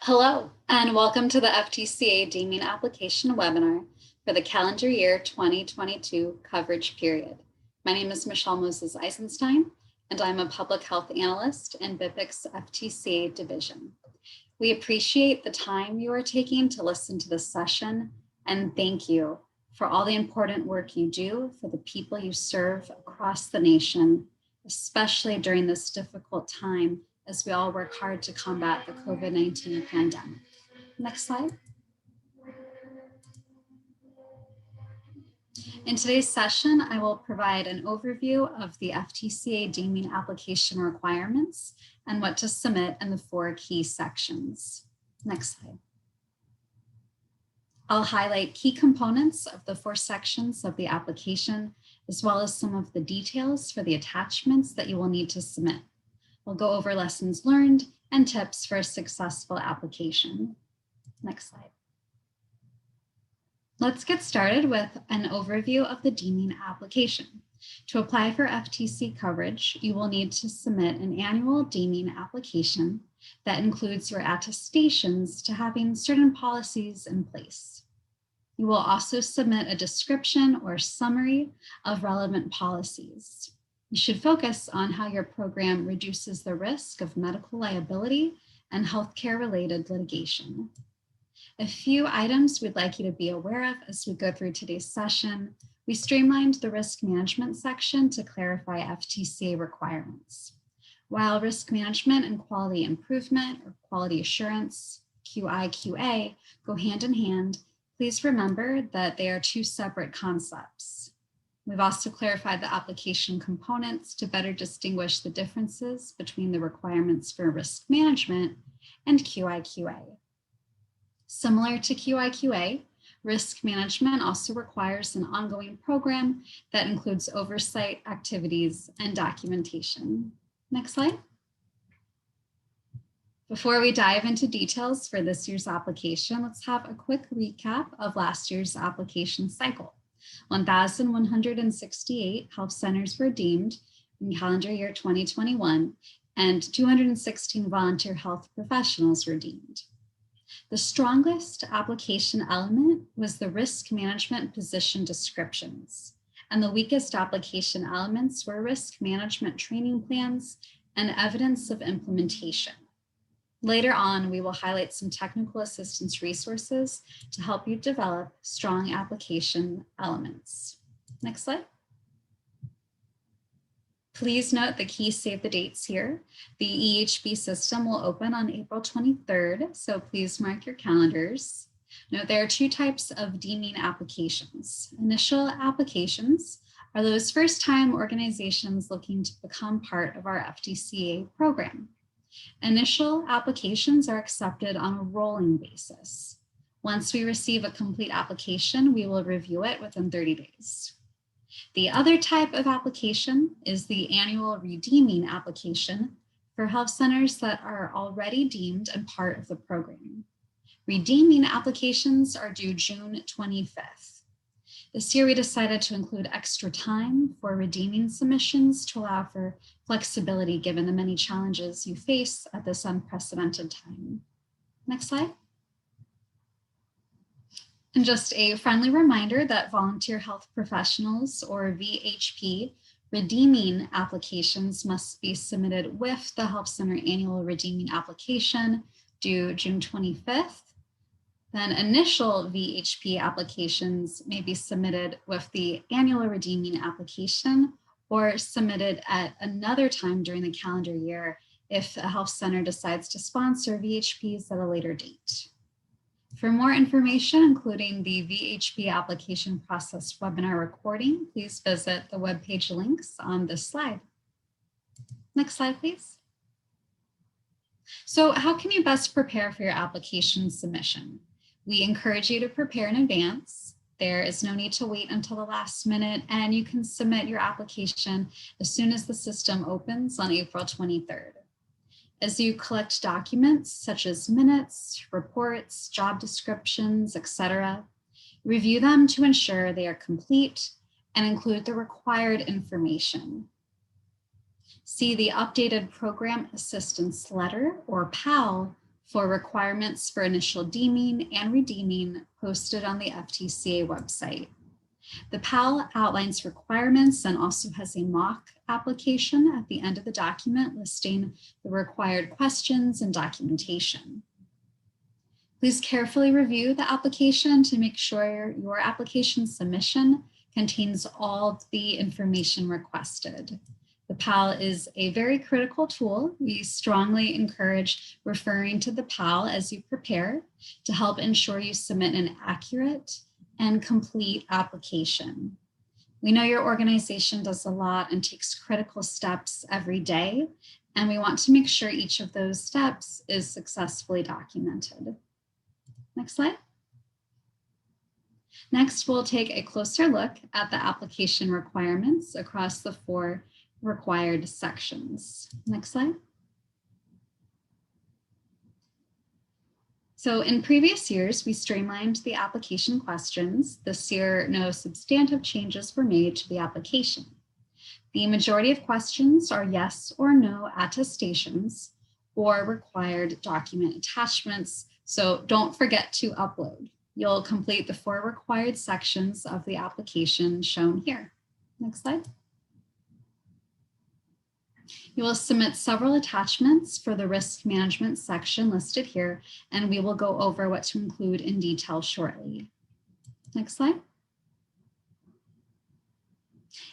Hello, and welcome to the FTCA Deeming Application webinar for the calendar year 2022 coverage period. My name is Michelle Moses Eisenstein, and I'm a public health analyst in BIPIC's FTCA division. We appreciate the time you are taking to listen to this session, and thank you for all the important work you do for the people you serve across the nation, especially during this difficult time as we all work hard to combat the COVID-19 pandemic. Next slide. In today's session, I will provide an overview of the FTCA Deeming application requirements and what to submit in the 4 key sections. Next slide. I'll highlight key components of the 4 sections of the application, as well as some of the details for the attachments that you will need to submit. We'll go over lessons learned and tips for a successful application. Next slide. Let's get started with an overview of the Deeming application. To apply for FTC coverage, you will need to submit an annual Deeming application that includes your attestations to having certain policies in place. You will also submit a description or summary of relevant policies. You should focus on how your program reduces the risk of medical liability and healthcare-related litigation. A few items we'd like you to be aware of as we go through today's session. We streamlined the risk management section to clarify FTCA requirements. While risk management and quality improvement or quality assurance, QI/QA, go hand in hand, please remember that they are 2 separate concepts. We've also clarified the application components to better distinguish the differences between the requirements for risk management and QI/QA. Similar to QI/QA, risk management also requires an ongoing program that includes oversight, activities, and documentation. Next slide. Before we dive into details for this year's application, let's have a quick recap of last year's application cycle. 1,168 health centers were deemed in calendar year 2021, and 216 volunteer health professionals were deemed. The strongest application element was the risk management position descriptions, and the weakest application elements were risk management training plans and evidence of implementation. Later on, we will highlight some technical assistance resources to help you develop strong application elements. Next slide. Please note the key save the dates here. The EHB system will open on April 23rd, so please mark your calendars. Note there are 2 types of deeming applications. Initial applications are those first-time organizations looking to become part of our FTCA program. Initial applications are accepted on a rolling basis. Once we receive a complete application, we will review it within 30 days. The other type of application is the annual redeeming application for health centers that are already deemed and part of the program. Redeeming applications are due June 25th. This year, we decided to include extra time for redeeming submissions to allow for flexibility given the many challenges you face at this unprecedented time. Next slide. And just a friendly reminder that volunteer health professionals, or VHP, redeeming applications must be submitted with the Health Center Annual Redeeming Application due June 25th. Then initial VHP applications may be submitted with the annual redeeming application or submitted at another time during the calendar year if a health center decides to sponsor VHPs at a later date. For more information, including the VHP application process webinar recording, please visit the web page links on this slide. Next slide, please. So how can you best prepare for your application submission? We encourage you to prepare in advance. There is no need to wait until the last minute, and you can submit your application as soon as the system opens on April 23rd. As you collect documents such as minutes, reports, job descriptions, etc., review them to ensure they are complete and include the required information. See the updated Program Assistance Letter, or PAL, for requirements for initial deeming and redeeming posted on the FTCA website. The PAL outlines requirements and also has a mock application at the end of the document listing the required questions and documentation. Please carefully review the application to make sure your application submission contains all the information requested. The PAL is a very critical tool. We strongly encourage referring to the PAL as you prepare to help ensure you submit an accurate and complete application. We know your organization does a lot and takes critical steps every day, and we want to make sure each of those steps is successfully documented. Next slide. Next, we'll take a closer look at the application requirements across the 4 required sections. Next slide. So in previous years, we streamlined the application questions. This year, no substantive changes were made to the application. The majority of questions are yes or no attestations or required document attachments. So don't forget to upload. You'll complete the 4 required sections of the application shown here. Next slide. You will submit several attachments for the risk management section listed here, and we will go over what to include in detail shortly. Next slide.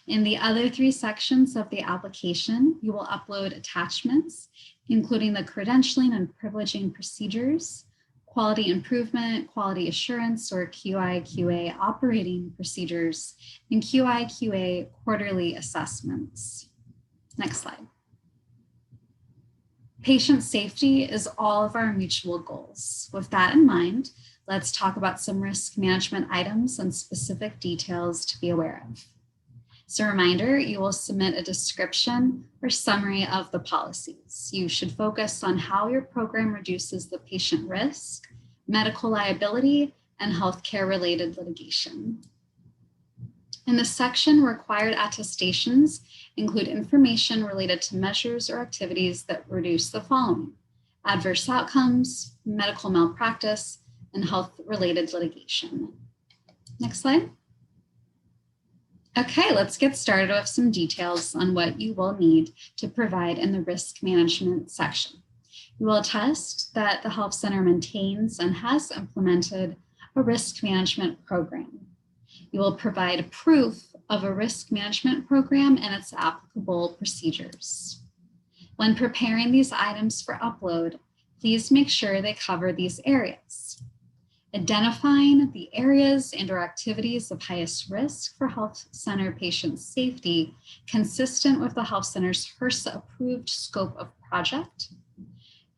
In the other 3 sections of the application, you will upload attachments, including the credentialing and privileging procedures, quality improvement, quality assurance, or QI/QA operating procedures, and QI/QA quarterly assessments. Next slide. Patient safety is all of our mutual goals. With that in mind, let's talk about some risk management items and specific details to be aware of. So a reminder, you will submit a description or summary of the policies. You should focus on how your program reduces the patient risk, medical liability, and healthcare related litigation. In the section required attestations include information related to measures or activities that reduce the following: adverse outcomes, medical malpractice, and health-related litigation. Next slide. Okay, let's get started with some details on what you will need to provide in the risk management section. You will attest that the health center maintains and has implemented a risk management program. You will provide proof of a risk management program and its applicable procedures. When preparing these items for upload, please make sure they cover these areas: identifying the areas and/or activities of highest risk for health center patient safety consistent with the health center's HRSA approved scope of project,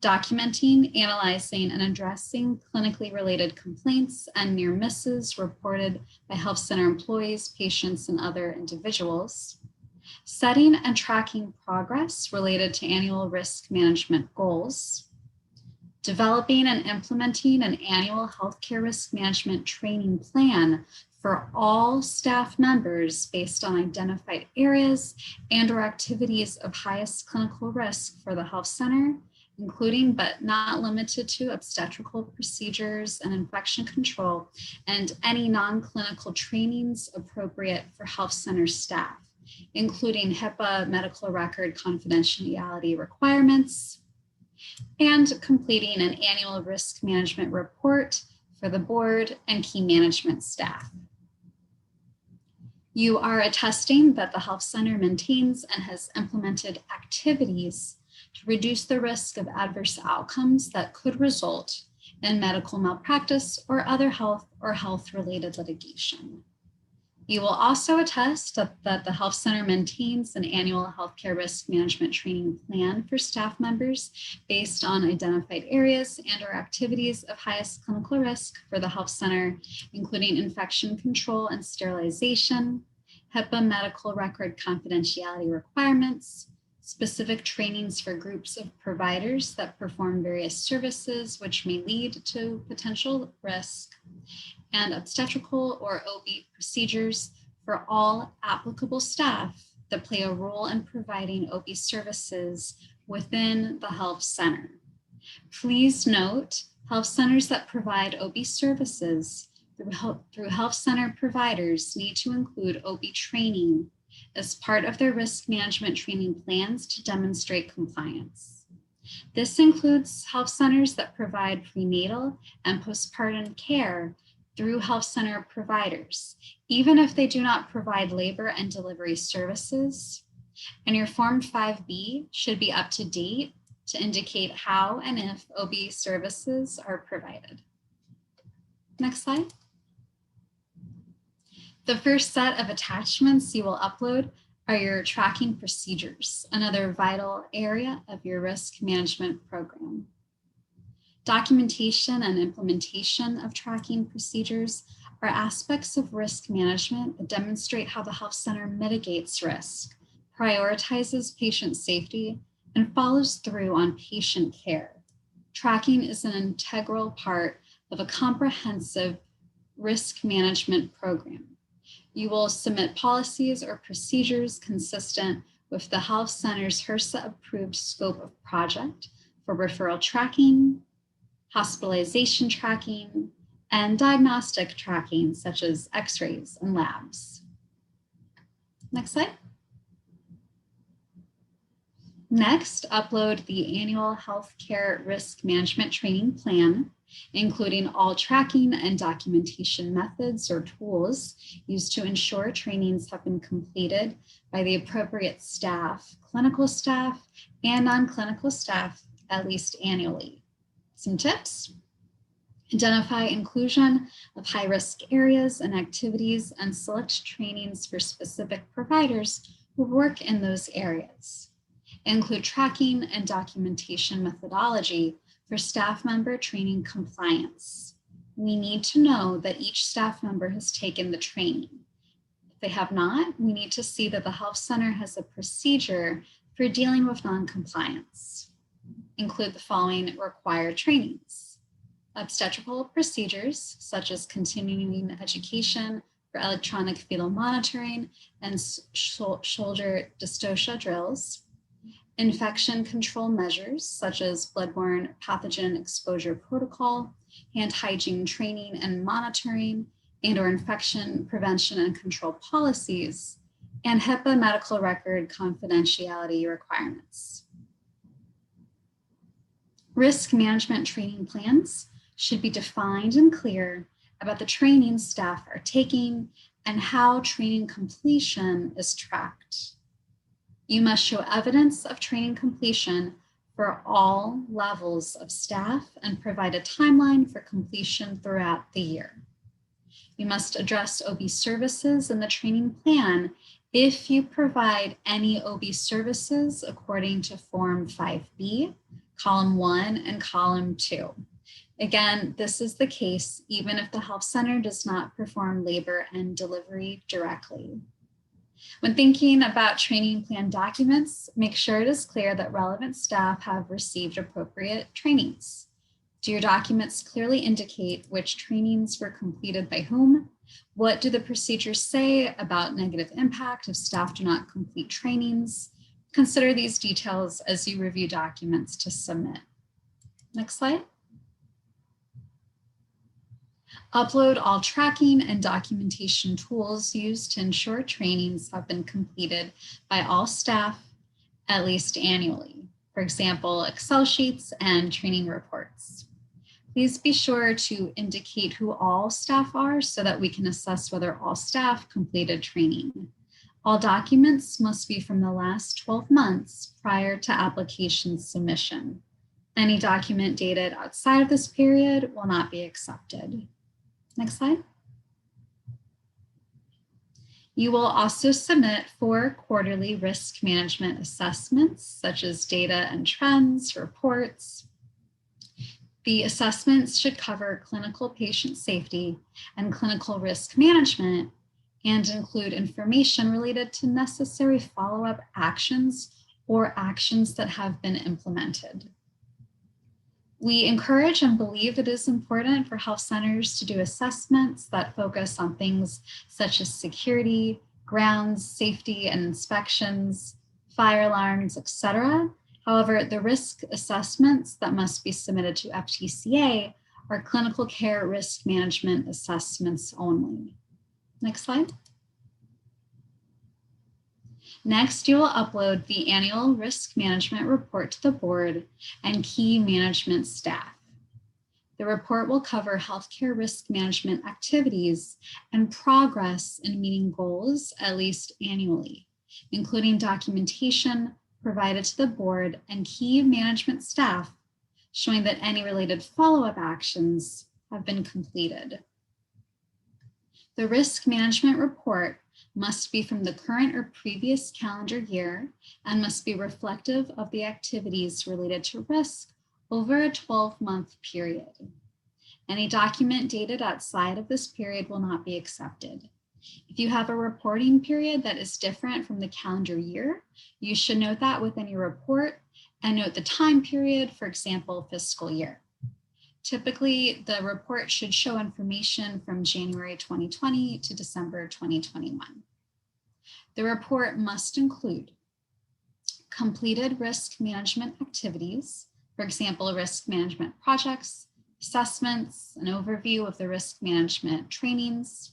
documenting, analyzing, and addressing clinically related complaints and near misses reported by health center employees, patients, and other individuals, setting and tracking progress related to annual risk management goals, developing and implementing an annual healthcare risk management training plan for all staff members based on identified areas and/or activities of highest clinical risk for the health center, including but not limited to obstetrical procedures and infection control, and any non-clinical trainings appropriate for health center staff, including HIPAA medical record confidentiality requirements, and completing an annual risk management report for the board and key management staff. You are attesting that the health center maintains and has implemented activities to reduce the risk of adverse outcomes that could result in medical malpractice or other health or health-related litigation. You will also attest that the health center maintains an annual healthcare risk management training plan for staff members based on identified areas and/or activities of highest clinical risk for the health center, including infection control and sterilization, HIPAA medical record confidentiality requirements, specific trainings for groups of providers that perform various services which may lead to potential risk, and obstetrical or OB procedures for all applicable staff that play a role in providing OB services within the health center. Please note, health centers that provide OB services through health center providers need to include OB training as part of their risk management training plans to demonstrate compliance. This includes health centers that provide prenatal and postpartum care through health center providers, even if they do not provide labor and delivery services. And your Form 5B should be up to date to indicate how and if OB services are provided. Next slide. The first set of attachments you will upload are your tracking procedures, another vital area of your risk management program. Documentation and implementation of tracking procedures are aspects of risk management that demonstrate how the health center mitigates risk, prioritizes patient safety, and follows through on patient care. Tracking is an integral part of a comprehensive risk management program. You will submit policies or procedures consistent with the health center's HRSA approved scope of project for referral tracking, hospitalization tracking, and diagnostic tracking such as x-rays and labs. Next slide. Next, upload the annual healthcare risk management training plan, including all tracking and documentation methods or tools used to ensure trainings have been completed by the appropriate staff, clinical staff, and non-clinical staff at least annually. Some tips: identify inclusion of high-risk areas and activities and select trainings for specific providers who work in those areas. Include tracking and documentation methodology for staff member training compliance. We need to know that each staff member has taken the training. If they have not, we need to see that the health center has a procedure for dealing with non-compliance. Include the following required trainings: obstetrical procedures, such as continuing education for electronic fetal monitoring and shoulder dystocia drills, infection control measures, such as bloodborne pathogen exposure protocol, hand hygiene training and monitoring, and/or infection prevention and control policies, and HIPAA medical record confidentiality requirements. Risk management training plans should be defined and clear about the training staff are taking and how training completion is tracked. You must show evidence of training completion for all levels of staff and provide a timeline for completion throughout the year. You must address OB services in the training plan if you provide any OB services according to Form 5B, Column 1 and Column 2. Again, this is the case even if the health center does not perform labor and delivery directly. When thinking about training plan documents, make sure it is clear that relevant staff have received appropriate trainings. Do your documents clearly indicate which trainings were completed by whom? What do the procedures say about negative impact if staff do not complete trainings? Consider these details as you review documents to submit. Next slide. Upload all tracking and documentation tools used to ensure trainings have been completed by all staff at least annually. For example, Excel sheets and training reports. Please be sure to indicate who all staff are so that we can assess whether all staff completed training. All documents must be from the last 12 months prior to application submission. Any document dated outside of this period will not be accepted. Next slide. You will also submit 4 quarterly risk management assessments, such as data and trends, reports. The assessments should cover clinical patient safety and clinical risk management and include information related to necessary follow-up actions or actions that have been implemented. We encourage and believe it is important for health centers to do assessments that focus on things such as security, grounds, safety and inspections, fire alarms, etc., However, the risk assessments that must be submitted to FTCA are clinical care risk management assessments only. Next slide. Next, you will upload the annual risk management report to the board and key management staff. The report will cover healthcare risk management activities and progress in meeting goals at least annually, including documentation provided to the board and key management staff showing that any related follow-up actions have been completed. The risk management report must be from the current or previous calendar year and must be reflective of the activities related to risk over a 12-month period. Any document dated outside of this period will not be accepted. If you have a reporting period that is different from the calendar year, you should note that within your report and note the time period, for example, fiscal year. Typically, the report should show information from January 2020 to December 2021. The report must include completed risk management activities, for example, risk management projects, assessments, an overview of the risk management trainings,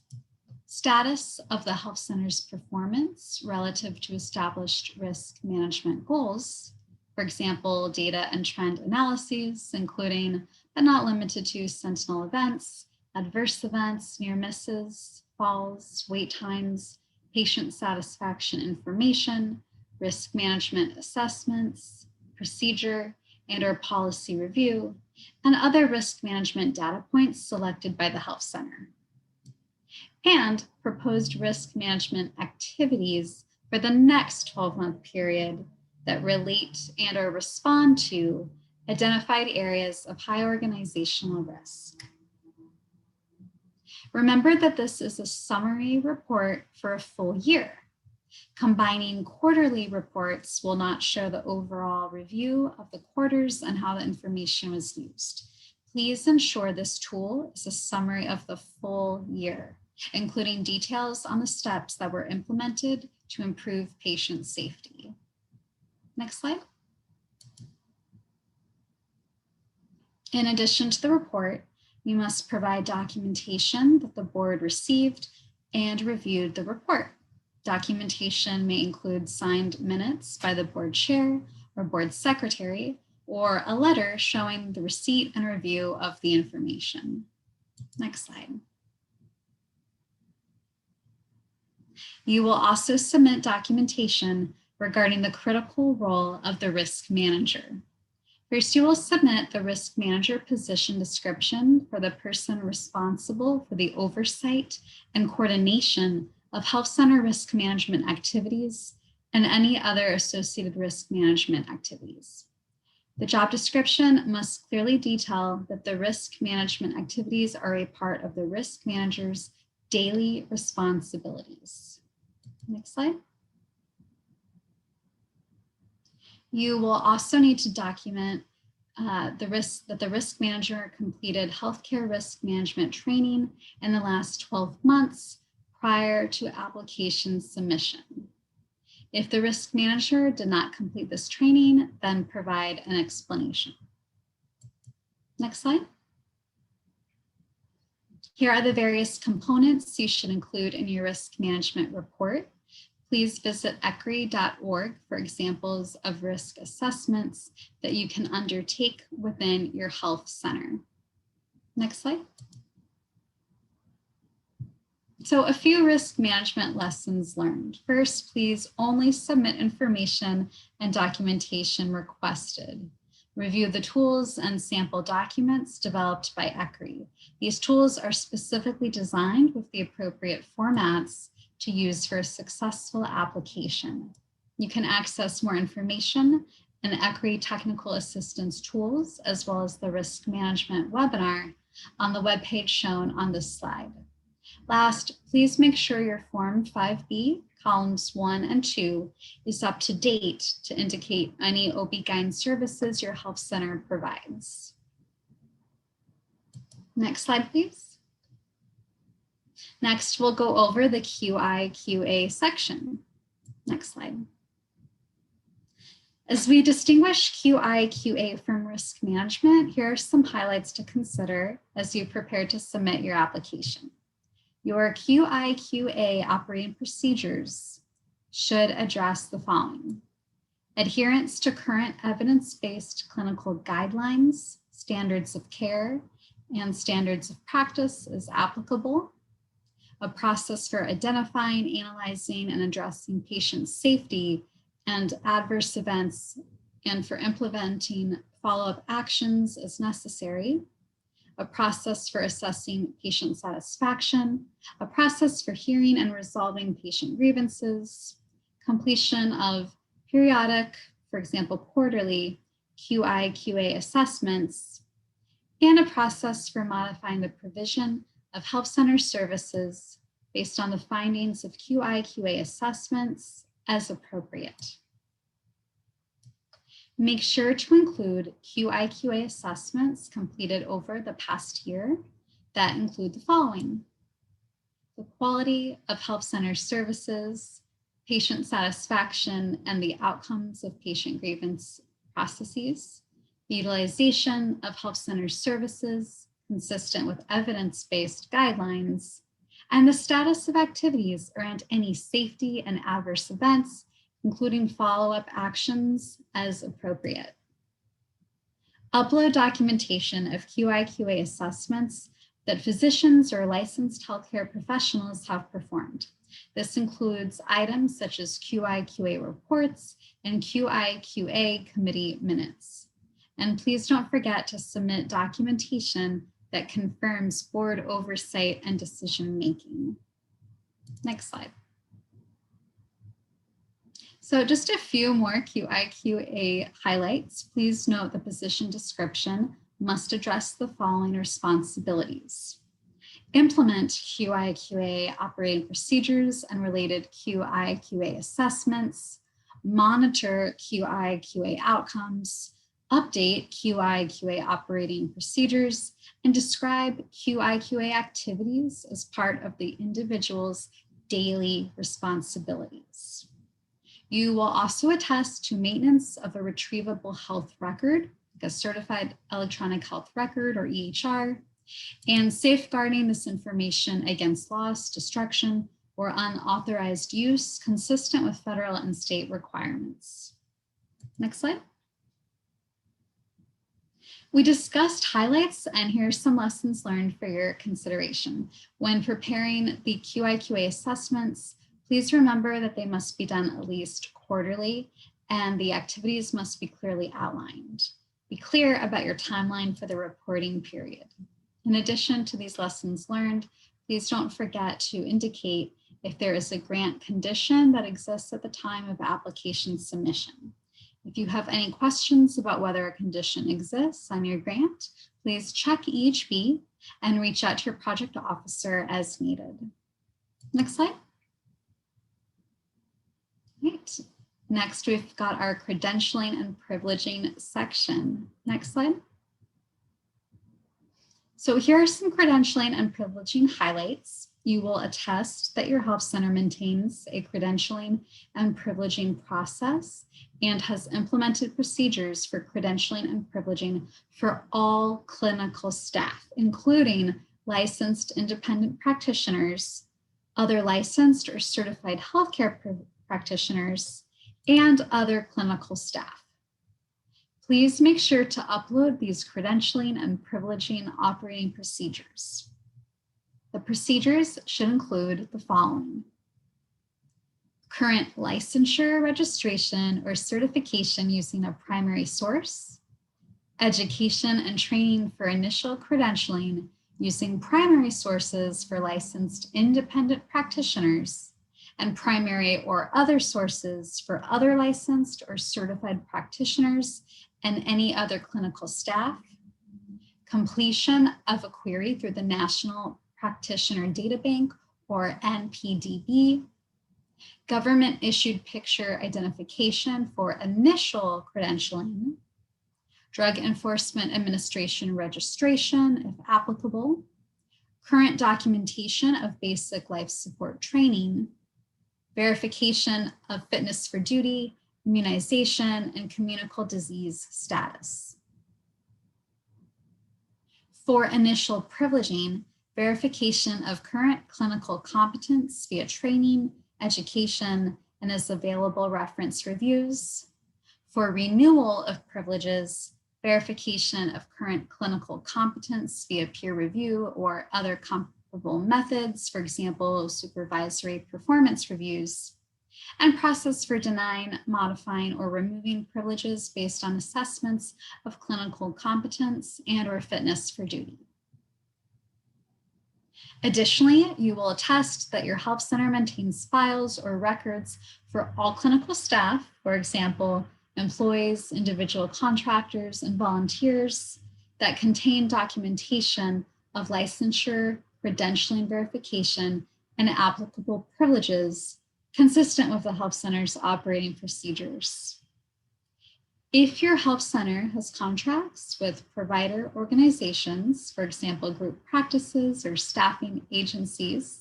status of the health center's performance relative to established risk management goals, for example, data and trend analyses, including but not limited to sentinel events, adverse events, near misses, falls, wait times, patient satisfaction information, risk management assessments, procedure and/or policy review, and other risk management data points selected by the health center. And proposed risk management activities for the next 12-month period that relate and/or respond to identified areas of high organizational risk. Remember that this is a summary report for a full year. Combining quarterly reports will not show the overall review of the quarters and how the information was used. Please ensure this tool is a summary of the full year, including details on the steps that were implemented to improve patient safety. Next slide. In addition to the report, you must provide documentation that the board received and reviewed the report. Documentation may include signed minutes by the board chair or board secretary, or a letter showing the receipt and review of the information. Next slide. You will also submit documentation regarding the critical role of the risk manager. First, you will submit the risk manager position description for the person responsible for the oversight and coordination of health center risk management activities and any other associated risk management activities. The job description must clearly detail that the risk management activities are a part of the risk manager's daily responsibilities. Next slide. You will also need to document the risk manager completed healthcare risk management training in the last 12 months prior to application submission. If the risk manager did not complete this training, then provide an explanation. Next slide. Here are the various components you should include in your risk management report. Please visit ecri.org for examples of risk assessments that you can undertake within your health center. Next slide. So a few risk management lessons learned. First, please only submit information and documentation requested. Review the tools and sample documents developed by ECRI. These tools are specifically designed with the appropriate formats to use for a successful application. You can access more information in ECRI technical assistance tools, as well as the risk management webinar on the webpage shown on this slide. Last, please make sure your Form 5B, columns 1 and 2, is up to date to indicate any OB-GYN services your health center provides. Next slide, please. Next, we'll go over the QI/QA section. Next slide. As we distinguish QI/QA from risk management, here are some highlights to consider as you prepare to submit your application. Your QI/QA operating procedures should address the following: adherence to current evidence-based clinical guidelines, standards of care, and standards of practice as applicable, a process for identifying, analyzing, and addressing patient safety and adverse events, and for implementing follow-up actions as necessary, a process for assessing patient satisfaction, a process for hearing and resolving patient grievances, completion of periodic, for example, quarterly QI/QA assessments, and a process for modifying the provision of health center services based on the findings of QI/QA assessments as appropriate. Make sure to include QI/QA assessments completed over the past year that include the following: the quality of health center services, patient satisfaction, and the outcomes of patient grievance processes, the utilization of health center services consistent with evidence-based guidelines, and the status of activities around any safety and adverse events, including follow-up actions as appropriate. Upload documentation of QI/QA assessments that physicians or licensed healthcare professionals have performed. This includes items such as QI/QA reports and QI/QA committee minutes. And please don't forget to submit documentation that confirms board oversight and decision-making. Next slide. So just a few more QI/QA highlights. Please note the position description must address the following responsibilities: implement QI/QA operating procedures and related QI/QA assessments, monitor QI/QA outcomes, update QI/QA operating procedures, and describe QI/QA activities as part of the individual's daily responsibilities. You will also attest to maintenance of a retrievable health record, like a certified electronic health record or EHR, and safeguarding this information against loss, destruction, or unauthorized use consistent with federal and state requirements. Next slide. We discussed highlights, and here's some lessons learned for your consideration. When preparing the QI/QA assessments, please remember that they must be done at least quarterly, and the activities must be clearly outlined. Be clear about your timeline for the reporting period. In addition to these lessons learned, please don't forget to indicate if there is a grant condition that exists at the time of application submission. If you have any questions about whether a condition exists on your grant, please check EHB and reach out to your project officer as needed. Next slide. Right. Next, we've got our credentialing and privileging section. Next slide. So here are some credentialing and privileging highlights. You will attest that your health center maintains a credentialing and privileging process and has implemented procedures for credentialing and privileging for all clinical staff, including licensed independent practitioners, other licensed or certified healthcare practitioners, and other clinical staff. Please make sure to upload these credentialing and privileging operating procedures. The procedures should include the following: current licensure, registration, or certification using a primary source, education and training for initial credentialing using primary sources for licensed independent practitioners, and primary or other sources for other licensed or certified practitioners and any other clinical staff, completion of a query through the National Practitioner Data Bank or NPDB, government issued picture identification for initial credentialing, Drug Enforcement Administration registration if applicable, current documentation of basic life support training, verification of fitness for duty, immunization, and communicable disease status. For initial privileging, verification of current clinical competence via training, education, and as available reference reviews. For renewal of privileges, verification of current clinical competence via peer review or other comparable methods, for example, supervisory performance reviews, and process for denying, modifying, or removing privileges based on assessments of clinical competence and or fitness for duty. Additionally, you will attest that your health center maintains files or records for all clinical staff, for example, employees, individual contractors, and volunteers that contain documentation of licensure, credentialing verification, and applicable privileges consistent with the health center's operating procedures. If your health center has contracts with provider organizations, for example, group practices or staffing agencies,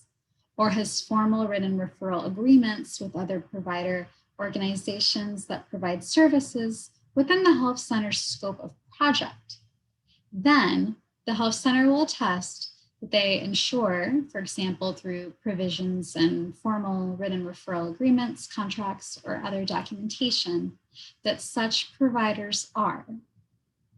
or has formal written referral agreements with other provider organizations that provide services within the health center's scope of project, then the health center will attest that they ensure, for example, through provisions and formal written referral agreements, contracts, or other documentation, that such providers are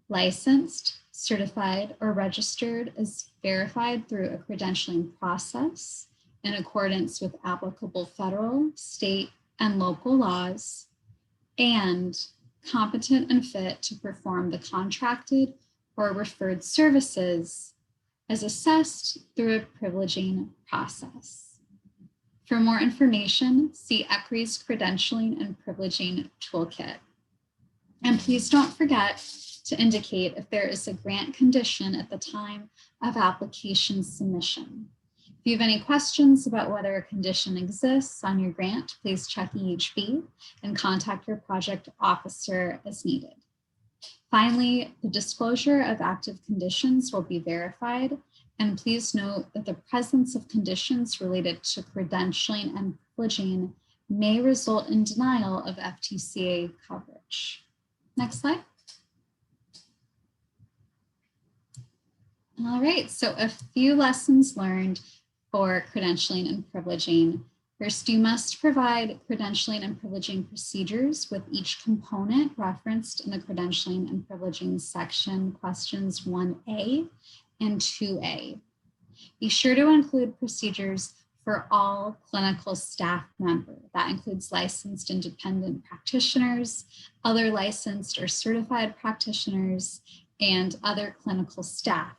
licensed, certified, or registered as verified through a credentialing process in accordance with applicable federal, state, and local laws, and competent and fit to perform the contracted or referred services as assessed through a privileging process. For more information, see ECRI's Credentialing and Privileging Toolkit. And please don't forget to indicate if there is a grant condition at the time of application submission. If you have any questions about whether a condition exists on your grant, please check EHB and contact your project officer as needed. Finally, the disclosure of active conditions will be verified, and please note that the presence of conditions related to credentialing and privileging may result in denial of FTCA coverage. Next slide. All right, so a few lessons learned for credentialing and privileging. First, you must provide credentialing and privileging procedures with each component referenced in the credentialing and privileging section questions 1A and 2A. Be sure to include procedures for all clinical staff members. That includes licensed independent practitioners, other licensed or certified practitioners, and other clinical staff.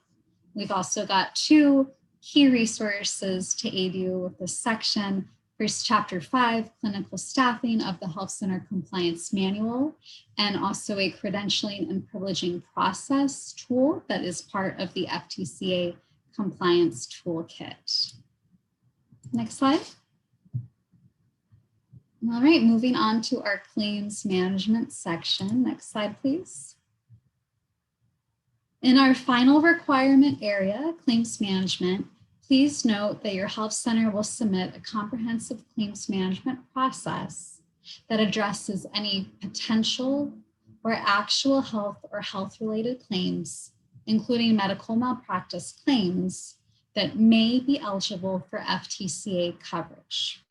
We've also got 2 key resources to aid you with this section. First, Chapter 5, Clinical Staffing of the Health Center Compliance Manual, and also a credentialing and privileging process tool that is part of the FTCA Compliance Toolkit. Next slide. All right, moving on to our claims management section. Next slide, please. In our final requirement area, claims management, please note that your health center will submit a comprehensive claims management process that addresses any potential or actual health or health-related claims, including medical malpractice claims that may be eligible for FTCA coverage.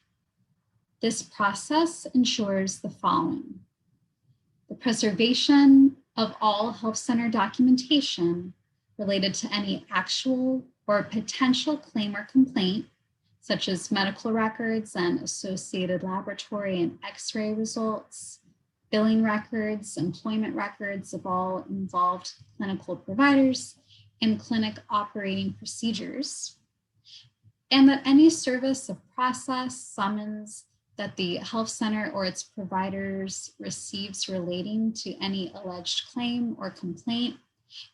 This process ensures the following: the preservation of all health center documentation related to any actual or potential claim or complaint, such as medical records and associated laboratory and X-ray results, billing records, employment records of all involved clinical providers, and clinic operating procedures, and that any service of process, summons that the health center or its providers receives relating to any alleged claim or complaint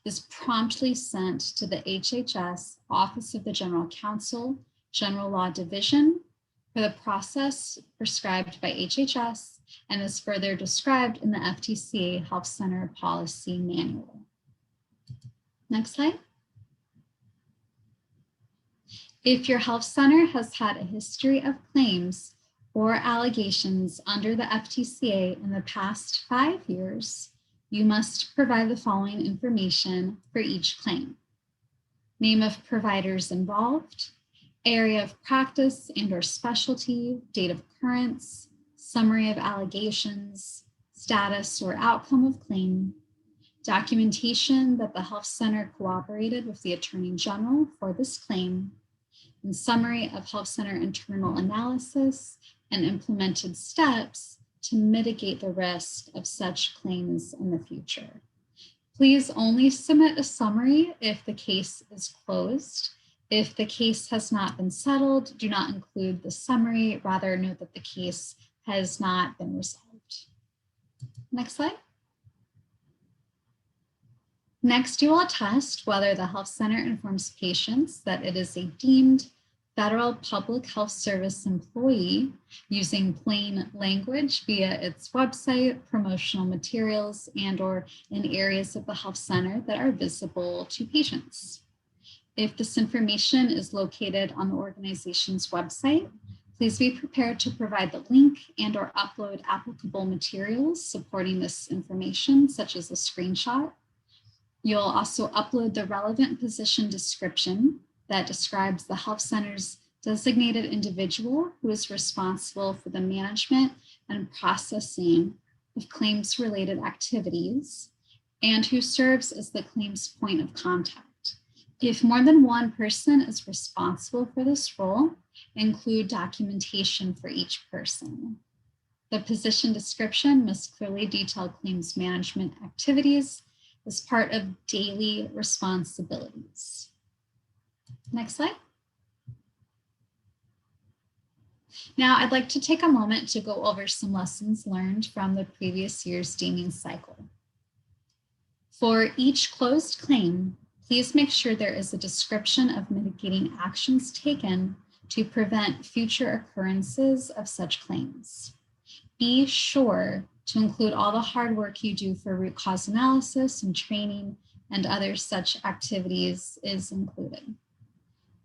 is promptly sent to the HHS Office of the General Counsel, General Law Division for the process prescribed by HHS and is further described in the FTCA Health Center Policy Manual. Next slide. If your health center has had a history of claims or allegations under the FTCA in the past 5 years, you must provide the following information for each claim: name of providers involved, area of practice and/or specialty, date of occurrence, summary of allegations, status or outcome of claim, documentation that the health center cooperated with the Attorney General for this claim, and summary of health center internal analysis and implemented steps to mitigate the risk of such claims in the future. Please only submit a summary if the case is closed. If the case has not been settled, do not include the summary. Rather, note that the case has not been resolved. Next slide. Next, you will attest whether the health center informs patients that it is a deemed federal public health service employee using plain language via its website, promotional materials, and/or in areas of the health center that are visible to patients. If this information is located on the organization's website, please be prepared to provide the link and/or upload applicable materials supporting this information, such as a screenshot. You'll also upload the relevant position description that describes the health center's designated individual who is responsible for the management and processing of claims-related activities and who serves as the claims point of contact. If more than one person is responsible for this role, include documentation for each person. The position description must clearly detail claims management activities as part of daily responsibilities. Next slide. Now, I'd like to take a moment to go over some lessons learned from the previous year's deeming cycle. For each closed claim, please make sure there is a description of mitigating actions taken to prevent future occurrences of such claims. Be sure to include all the hard work you do for root cause analysis and training and other such activities is included.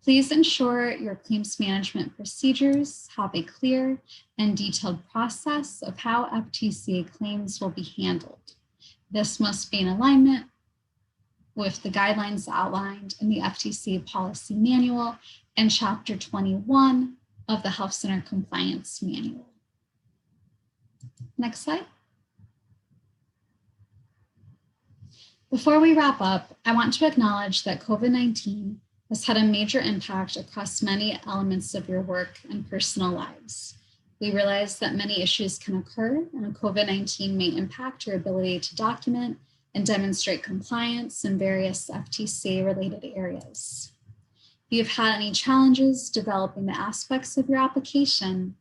Please ensure your claims management procedures have a clear and detailed process of how FTCA claims will be handled. This must be in alignment with the guidelines outlined in the FTCA Policy Manual and Chapter 21 of the Health Center Compliance Manual. Next slide. Before we wrap up, I want to acknowledge that COVID-19 has had a major impact across many elements of your work and personal lives. We realize that many issues can occur, and COVID-19 may impact your ability to document and demonstrate compliance in various FTCA-related areas. If you've had any challenges developing the aspects of your application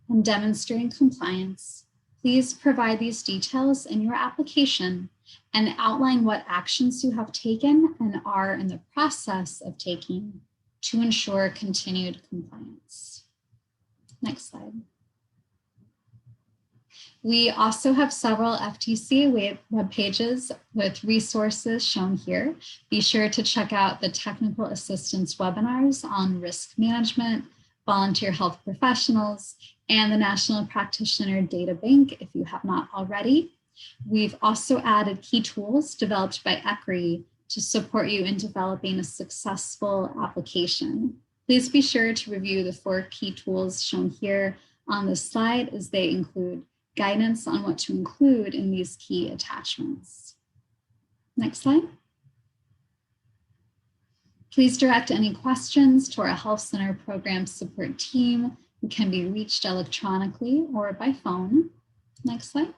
and demonstrating compliance, please provide these details in your application and outline what actions you have taken and are in the process of taking to ensure continued compliance. Next slide. We also have several FTCA web pages with resources shown here. Be sure to check out the technical assistance webinars on risk management, volunteer health professionals, and the National Practitioner Data Bank if you have not already. We've also added key tools developed by ECRI to support you in developing a successful application. Please be sure to review the 4 key tools shown here on this slide, as they include guidance on what to include in these key attachments. Next slide. Please direct any questions to our Health Center Program Support team, who can be reached electronically or by phone. Next slide.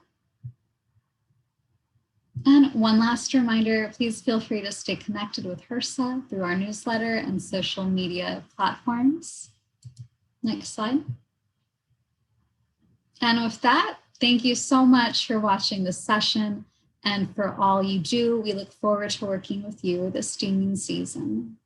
And one last reminder, please feel free to stay connected with HRSA through our newsletter and social media platforms. Next slide. And with that, thank you so much for watching this session and for all you do. We look forward to working with you this deeming season.